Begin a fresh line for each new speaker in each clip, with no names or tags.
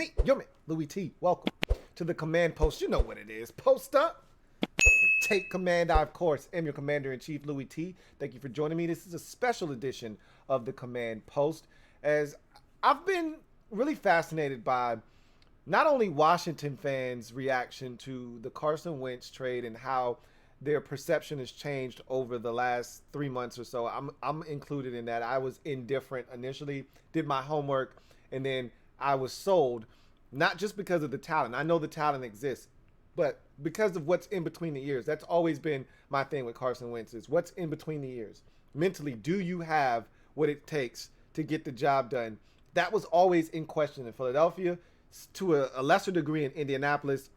me, your man, Louie T. Welcome to the command post. You know what it is. Post up. Take command. I, of course, am your commander-in-chief, Louie T. Thank you for joining me. This is a special edition of the command post, as I've been really fascinated by not only Washington fans' reaction to the Carson Wentz trade and how their perception has changed over the last 3 months or so. I'm included in that. I was indifferent initially, did my homework, and then I was sold, not just because of the talent. I know the talent exists, but because of what's in between the ears. That's always been my thing with Carson Wentz, is what's in between the ears. Mentally, do you have what it takes to get the job done? That was always in question in Philadelphia, to a lesser degree in Indianapolis.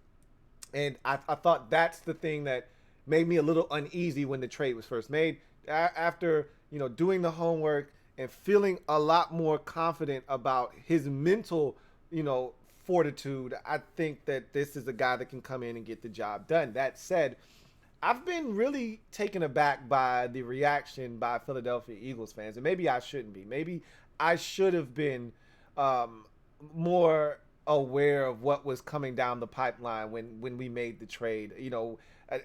And I thought that's the thing that made me a little uneasy when the trade was first made. After, doing the homework and feeling a lot more confident about his mental, fortitude, I think that this is a guy that can come in and get the job done. That said, I've been really taken aback by the reaction by Philadelphia Eagles fans, and maybe I shouldn't be. Maybe I should have been more aware of what was coming down the pipeline when we made the trade.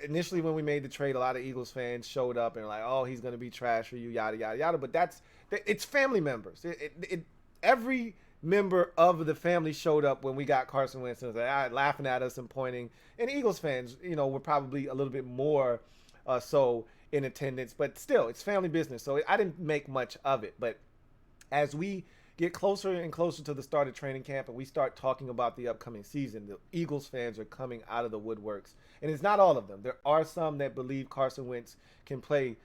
Initially when we made the trade, a lot of Eagles fans showed up and like, oh, he's going to be trash for you, yada, yada, yada. But it's family members. Every member of the family showed up when we got Carson Wentz and was like, laughing at us and pointing. And Eagles fans, were probably a little bit more so in attendance. But still, it's family business. So I didn't make much of it. But as we get closer and closer to the start of training camp and we start talking about the upcoming season, the Eagles fans are coming out of the woodworks. And it's not all of them. There are some that believe Carson Wentz can play,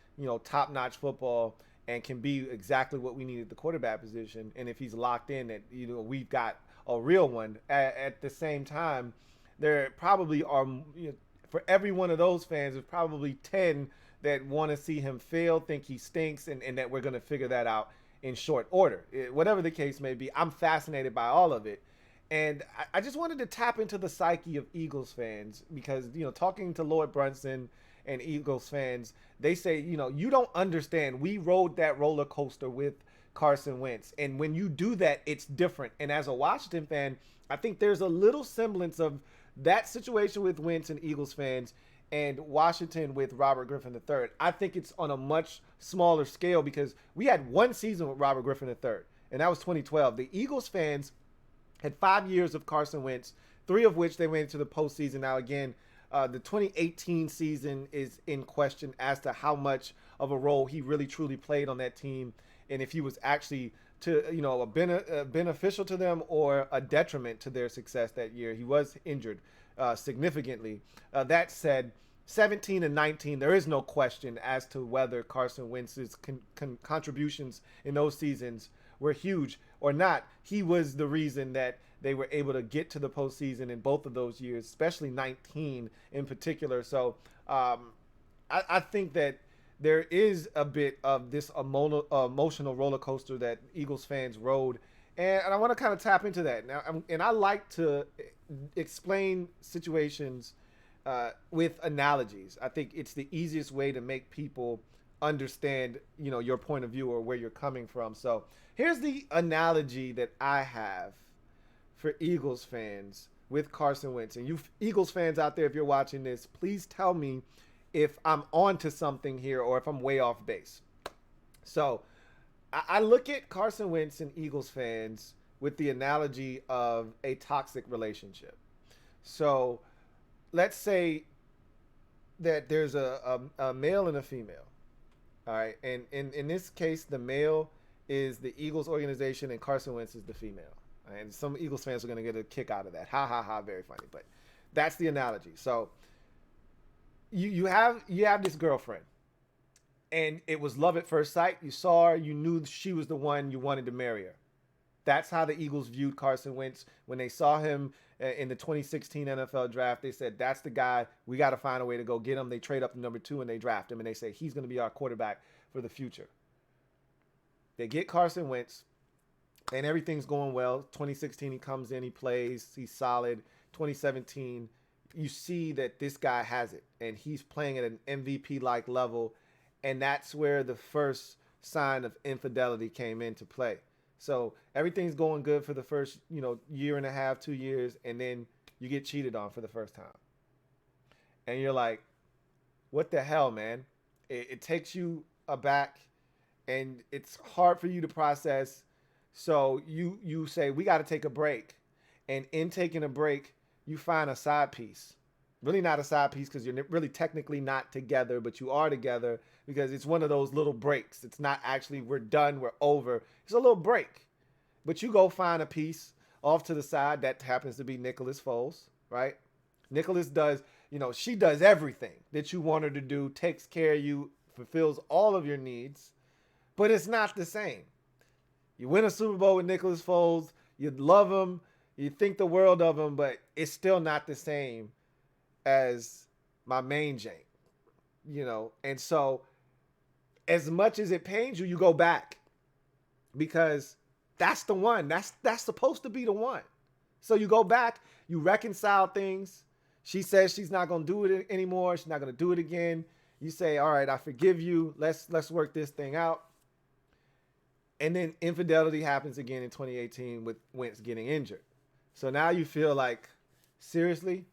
top-notch football and can be exactly what we need at the quarterback position. And if he's locked in, that, we've got a real one. At the same time, there probably are, for every one of those fans, there's probably 10 that want to see him fail, think he stinks, and that we're going to figure that out in short order. Whatever the case may be, I'm fascinated by all of it. And I just wanted to tap into the psyche of Eagles fans because, talking to Lloyd Brunson and Eagles fans, they say, you don't understand. We rode that roller coaster with Carson Wentz. And when you do that, it's different. And as a Washington fan, I think there's a little semblance of that situation with Wentz and Eagles fans and Washington with Robert Griffin III. I think it's on a much smaller scale because we had one season with Robert Griffin III, and that was 2012. The Eagles fans had 5 years of Carson Wentz, 3 of which they went into the postseason. Now, again, the 2018 season is in question as to how much of a role he really truly played on that team, and if he was actually beneficial to them or a detriment to their success that year. He was injured significantly. That said, 17 and 19, there is no question as to whether Carson Wentz's contributions in those seasons were huge or not. He was the reason that they were able to get to the postseason in both of those years, especially 19 in particular. So I think that there is a bit of this emotional roller coaster that Eagles fans rode. And I want to kind of tap into that now. And I like to explain situations with analogies. I think it's the easiest way to make people understand, your point of view or where you're coming from. So here's the analogy that I have for Eagles fans with Carson Wentz. And you Eagles fans out there, if you're watching this, please tell me if I'm onto something here or if I'm way off base. So I look at Carson Wentz and Eagles fans with the analogy of a toxic relationship. So let's say that there's a male and a female. All right. And in this case, the male is the Eagles organization and Carson Wentz is the female. And some Eagles fans are going to get a kick out of that. Ha, ha, ha. Very funny. But that's the analogy. So you have this girlfriend. And it was love at first sight. You saw her. You knew she was the one you wanted to marry her. That's how the Eagles viewed Carson Wentz. When they saw him in the 2016 NFL draft, they said, that's the guy. We got to find a way to go get him. They trade up to number 2 and they draft him. And they say, he's going to be our quarterback for the future. They get Carson Wentz and everything's going well. 2016, he comes in, he plays, he's solid. 2017, you see that this guy has it. And he's playing at an MVP-like level. And that's where the first sign of infidelity came into play. So everything's going good for the first, year and a half, 2 years, and then you get cheated on for the first time. And you're like, what the hell, man? It takes you aback, and it's hard for you to process. So you say, we got to take a break. And in taking a break, you find a side piece. Really not a side piece because you're really technically not together, but you are together because it's one of those little breaks. It's not actually we're done, we're over. It's a little break. But you go find a piece off to the side that happens to be Nicholas Foles, right? Nicholas does, she does everything that you want her to do, takes care of you, fulfills all of your needs, but it's not the same. You win a Super Bowl with Nicholas Foles, you love him, you think the world of him, but it's still not the same as my main jank, And so as much as it pains you, you go back because that's the one. That's supposed to be the one. So you go back, you reconcile things. She says she's not going to do it anymore. She's not going to do it again. You say, all right, I forgive you. Let's work this thing out. And then infidelity happens again in 2018 with Wentz getting injured. So now you feel like, seriously,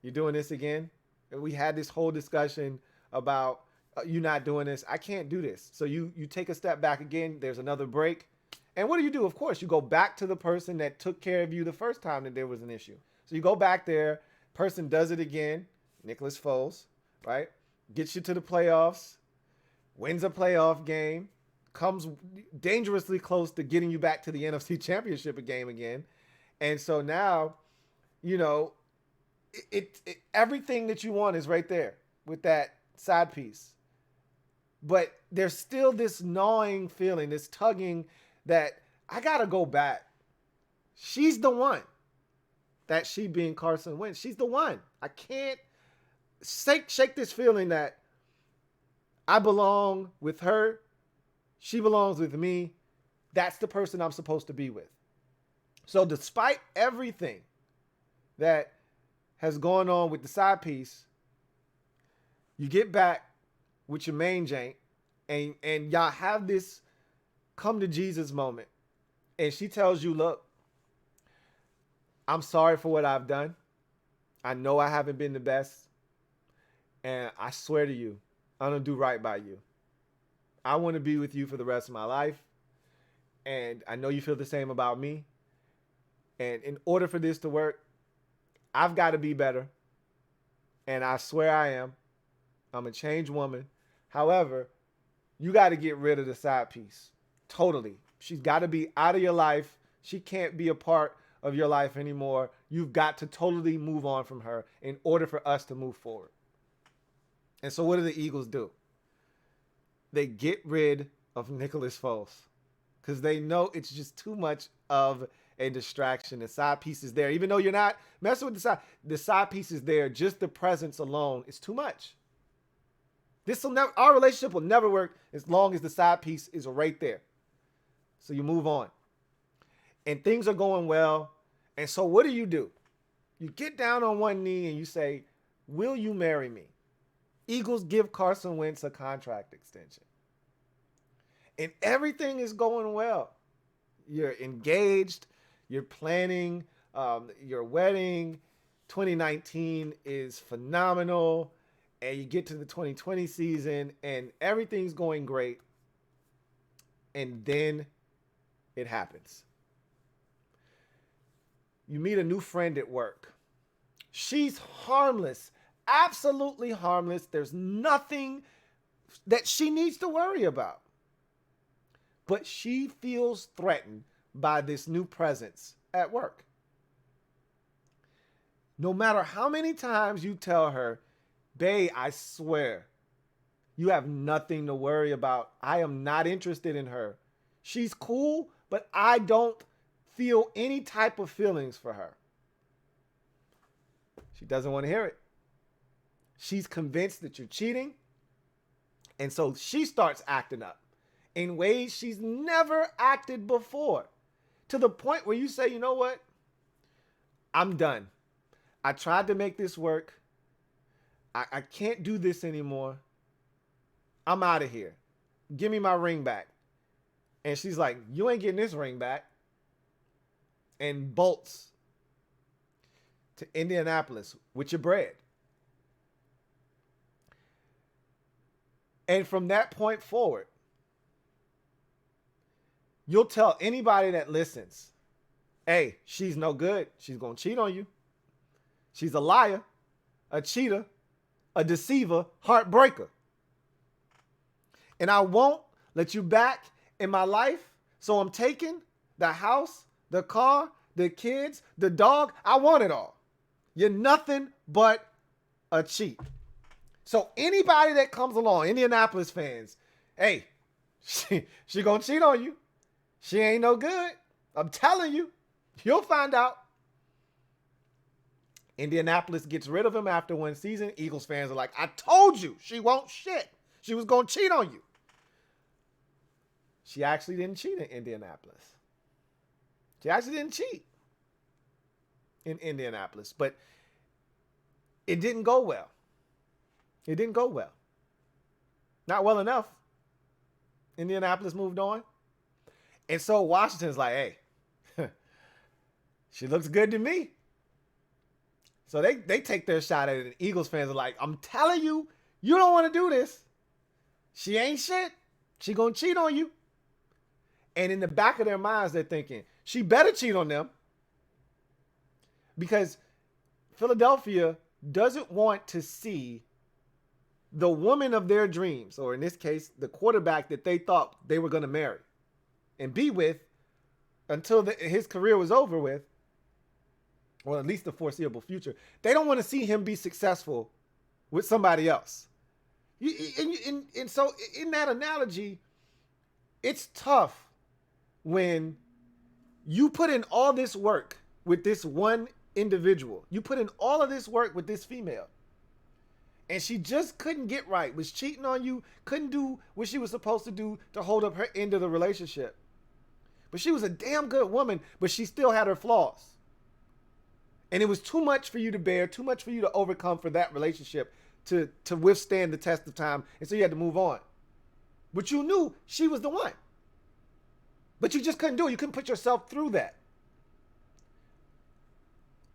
you're doing this again? And we had this whole discussion about you not doing this. I can't do this. So you take a step back again. There's another break. And what do? Of course, you go back to the person that took care of you the first time that there was an issue. So you go back there. Person does it again. Nicholas Foles, right? Gets you to the playoffs. Wins a playoff game. Comes dangerously close to getting you back to the NFC Championship game again. And so now, everything that you want is right there with that side piece. But there's still this gnawing feeling, this tugging that I got to go back. She's the one. That she being Carson Wentz. She's the one. I can't shake this feeling that I belong with her. She belongs with me. That's the person I'm supposed to be with. So despite everything that has gone on with the side piece, you get back with your main jank and y'all have this come to Jesus moment. And she tells you, look, I'm sorry for what I've done. I know I haven't been the best. And I swear to you, I'm going to do right by you. I want to be with you for the rest of my life. And I know you feel the same about me. And in order for this to work, I've got to be better. And I swear I am. I'm a changed woman. However, you got to get rid of the side piece. Totally. She's got to be out of your life. She can't be a part of your life anymore. You've got to totally move on from her in order for us to move forward. And so what do the Eagles do? They get rid of Nicholas Foles because they know it's just too much of a distraction. The side piece is there. Even though you're not messing with the side piece is there. Just the presence alone is too much. Our relationship will never work as long as the side piece is right there. So you move on. And things are going well. And so what do? You get down on one knee and you say, will you marry me? Eagles give Carson Wentz a contract extension. And everything is going well. You're engaged. You're planning your wedding. 2019 is phenomenal. And you get to the 2020 season and everything's going great. And then it happens. You meet a new friend at work. She's harmless, absolutely harmless. There's nothing that she needs to worry about. But she feels threatened by this new presence at work. No matter how many times you tell her, babe, I swear, you have nothing to worry about. I am not interested in her. She's cool, but I don't feel any type of feelings for her. She doesn't want to hear it. She's convinced that you're cheating. And so she starts acting up in ways she's never acted before. To the point where you say, you know what? I'm done. I tried to make this work. I can't do this anymore. I'm out of here. Give me my ring back. And she's like, you ain't getting this ring back. And bolts to Indianapolis with your bread. And from that point forward, you'll tell anybody that listens, hey, she's no good. She's going to cheat on you. She's a liar, a cheater, a deceiver, heartbreaker. And I won't let you back in my life. So I'm taking the house, the car, the kids, the dog. I want it all. You're nothing but a cheat. So anybody that comes along, Indianapolis fans, hey, she gonna cheat on you. She ain't no good. I'm telling you, you'll find out. Indianapolis gets rid of him after one season. Eagles fans are like, I told you she won't shit. She was gonna cheat on you. She actually didn't cheat in Indianapolis. She actually didn't cheat in Indianapolis, but it didn't go well. It didn't go well. Not well enough. Indianapolis moved on. And so Washington's like, hey, she looks good to me. So they take their shot at it. And Eagles fans are like, I'm telling you, you don't want to do this. She ain't shit. She gonna cheat on you. And in the back of their minds, they're thinking, she better cheat on them. Because Philadelphia doesn't want to see the woman of their dreams, or in this case, the quarterback that they thought they were going to marry and be with until his career was over with, or at least the foreseeable future. They don't want to see him be successful with somebody else. And so in that analogy, it's tough when you put in all this work with this one individual. You put in all of this work with this female. And she just couldn't get right, was cheating on you, couldn't do what she was supposed to do to hold up her end of the relationship. But she was a damn good woman, but she still had her flaws. And it was too much for you to bear, too much for you to overcome for that relationship to withstand the test of time. And so you had to move on. But you knew she was the one. But you just couldn't do it. You couldn't put yourself through that.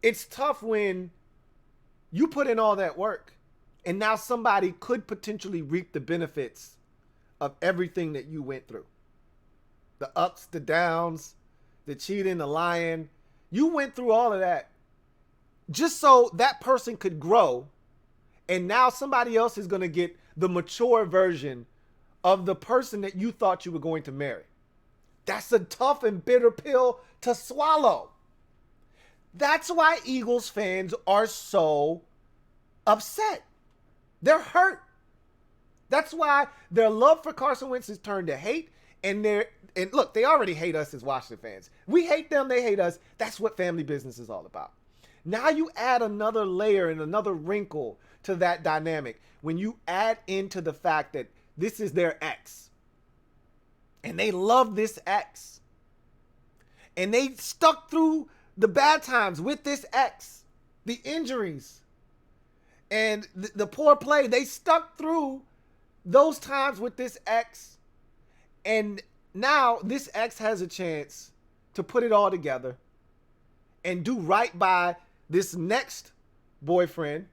It's tough when you put in all that work and now somebody could potentially reap the benefits of everything that you went through. The ups, the downs, the cheating, the lying. You went through all of that just so that person could grow. And now somebody else is going to get the mature version of the person that you thought you were going to marry. That's a tough and bitter pill to swallow. That's why Eagles fans are so upset. They're hurt. That's why their love for Carson Wentz has turned to hate. And look, they already hate us as Washington fans. We hate them, they hate us. That's what family business is all about. Now you add another layer and another wrinkle to that dynamic when you add into the fact that this is their ex. And they love this ex. And they stuck through the bad times with this ex. The injuries. And the poor play. They stuck through those times with this ex. And now this ex has a chance to put it all together and do right by this next boyfriend.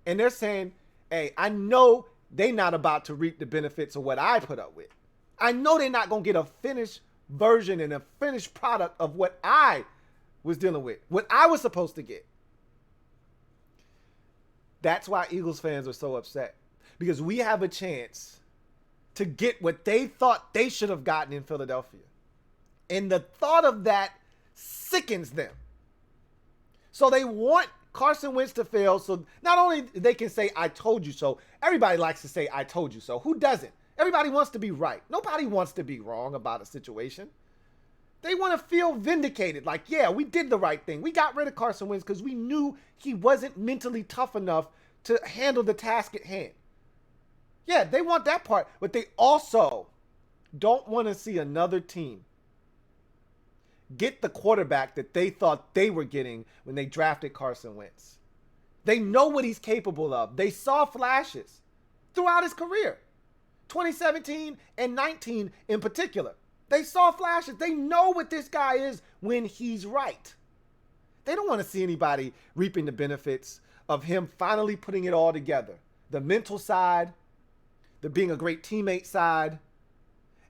And they're saying, hey, I know they're not about to reap the benefits of what I put up with. I know they're not going to get a finished version and a finished product of what I was dealing with, what I was supposed to get. That's why Eagles fans are so upset, because we have a chance to get what they thought they should have gotten in Philadelphia. And the thought of that sickens them. So they want Carson Wentz to fail. So not only they can say, I told you so. Everybody likes to say, I told you so. Who doesn't? Everybody wants to be right. Nobody wants to be wrong about a situation. They want to feel vindicated. Like, yeah, we did the right thing. We got rid of Carson Wentz because we knew he wasn't mentally tough enough to handle the task at hand. Yeah, they want that part. But they also don't want to see another team get the quarterback that they thought they were getting when they drafted Carson Wentz. They know what he's capable of. They saw flashes throughout his career. 2017 and 19 in particular. They saw flashes. They know what this guy is when he's right. They don't want to see anybody reaping the benefits of him finally putting it all together. The mental side, the being a great teammate side,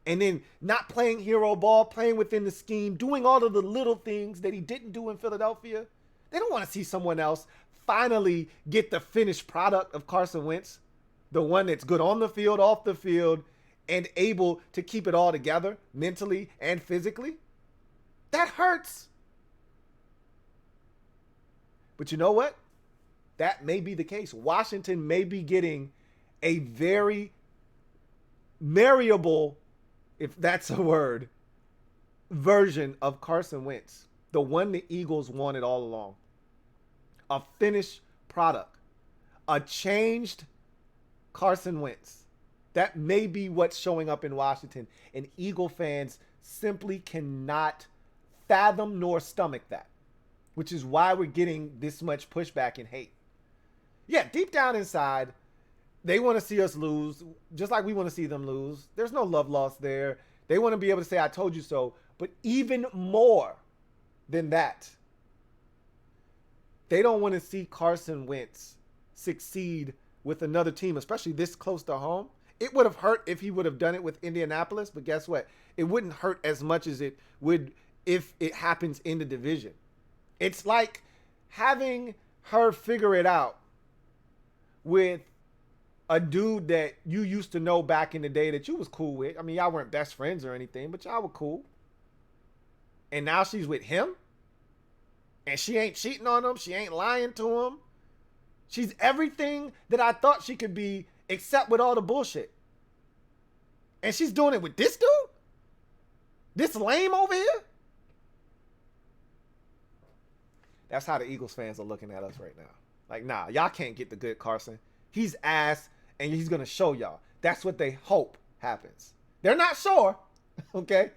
and then not playing hero ball, playing within the scheme, doing all of the little things that he didn't do in Philadelphia. They don't want to see someone else finally get the finished product of Carson Wentz, the one that's good on the field, off the field, and able to keep it all together mentally and physically. That hurts. But you know what? That may be the case. Washington may be getting a very marriable, if that's a word, version of Carson Wentz. The one the Eagles wanted all along. A finished product. A changed Carson Wentz. That may be what's showing up in Washington. And Eagle fans simply cannot fathom nor stomach that. Which is why we're getting this much pushback and hate. Yeah, deep down inside, they want to see us lose, just like we want to see them lose. There's no love lost there. They want to be able to say, I told you so. But even more than that, they don't want to see Carson Wentz succeed with another team, especially this close to home. It would have hurt if he would have done it with Indianapolis, but guess what? It wouldn't hurt as much as it would if it happens in the division. It's like having her figure it out with a dude that you used to know back in the day that you was cool with. I mean, y'all weren't best friends or anything, but y'all were cool. And now she's with him. And she ain't cheating on him. She ain't lying to him. She's everything that I thought she could be, except with all the bullshit. And she's doing it with this dude? This lame over here? That's how the Eagles fans are looking at us right now. Like, nah, y'all can't get the good Carson. He's ass, and he's going to show y'all. That's what they hope happens. They're not sure, okay?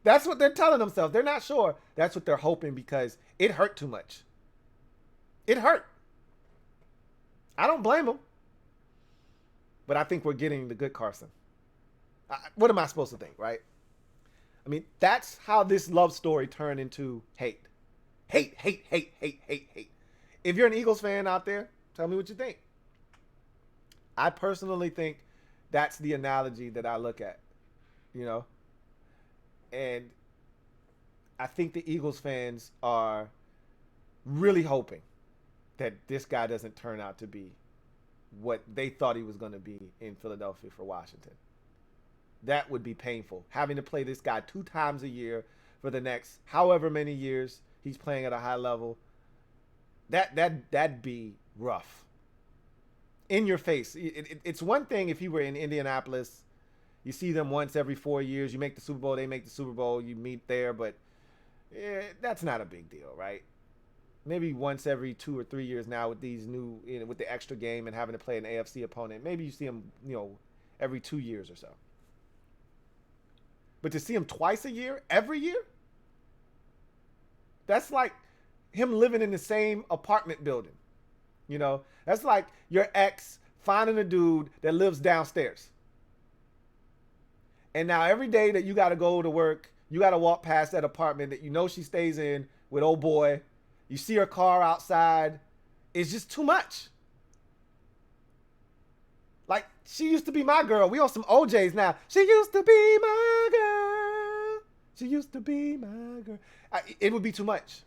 That's what they're telling themselves. They're not sure. That's what they're hoping because it hurt too much. It hurt. I don't blame them. But I think we're getting the good Carson. What am I supposed to think, right? I mean, that's how this love story turned into hate. Hate, hate, hate, hate, hate, hate. If you're an Eagles fan out there, tell me what you think. I personally think that's the analogy that I look at, you know? And I think the Eagles fans are really hoping that this guy doesn't turn out to be what they thought he was going to be in Philadelphia for Washington. That would be painful. Having to play this guy 2 times a year for the next however many years he's playing at a high level. That'd be rough. In your face. It's one thing if you were in Indianapolis, you see them once every 4 years, you make the Super Bowl, they make the Super Bowl, you meet there, but that's not a big deal, right? Maybe once every 2 or 3 years now with these new, with the extra game and having to play an AFC opponent, maybe you see them, every 2 years or so. But to see him twice a year, every year, that's like him living in the same apartment building. That's like your ex finding a dude that lives downstairs. And now every day that you got to go to work, you got to walk past that apartment that she stays in with old boy. You see her car outside. It's just too much. Like, she used to be my girl. We on some OJs now. She used to be my girl. She used to be my girl. It would be too much.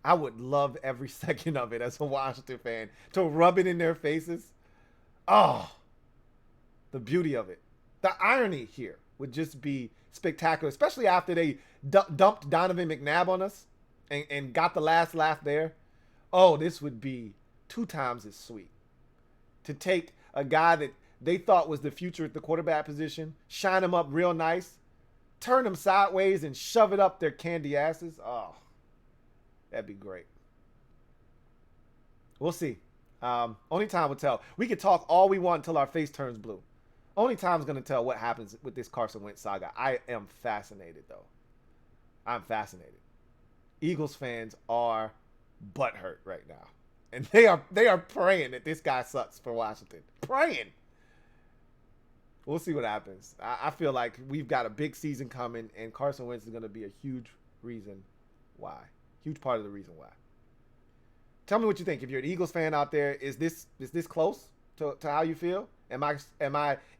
I would love every second of it as a Washington fan to rub it in their faces. Oh, the beauty of it. The irony here would just be spectacular, especially after they dumped Donovan McNabb on us and got the last laugh there. Oh, this would be 2 times as sweet. To take a guy that they thought was the future at the quarterback position, shine him up real nice, turn him sideways and shove it up their candy asses. Oh, that'd be great. We'll see. Only time will tell. We could talk all we want until our face turns blue. Only time's going to tell what happens with this Carson Wentz saga. I am fascinated, though. I'm fascinated. Eagles fans are butthurt right now. And they are praying that this guy sucks for Washington. Praying. We'll see what happens. I feel like we've got a big season coming, and Carson Wentz is going to be a huge reason why. Huge part of the reason why. Tell me what you think. If you're an Eagles fan out there, is this close to how you feel? Am I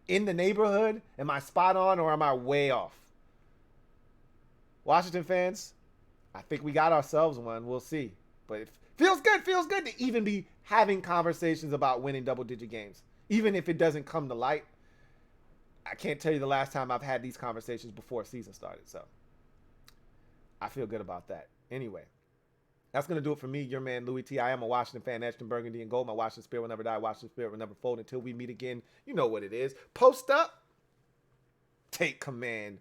in the neighborhood? Am I spot on, or am I way off? Washington fans, I think we got ourselves one. We'll see. But it feels good to even be having conversations about winning double-digit games. Even if it doesn't come to light, I can't tell you the last time I've had these conversations before season started. So I feel good about that. Anyway, that's going to do it for me, your man, Louie T. I am a Washington fan, etched in burgundy and gold. My Washington spirit will never die. Washington spirit will never fold until we meet again. You know what it is. Post up. Take command.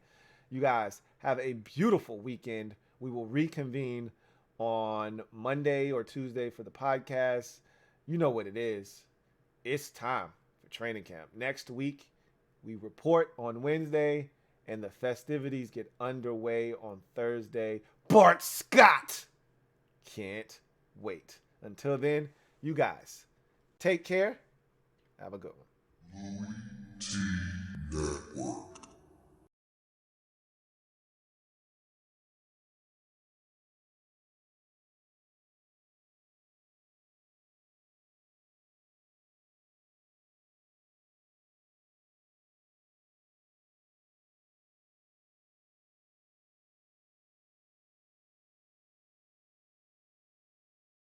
You guys have a beautiful weekend. We will reconvene on Monday or Tuesday for the podcast. You know what it is. It's time for training camp. Next week, we report on Wednesday, and the festivities get underway on Thursday. Bart Scott! Can't wait. Until then, you guys, take care. Have a good one. LouieTeeNetwork.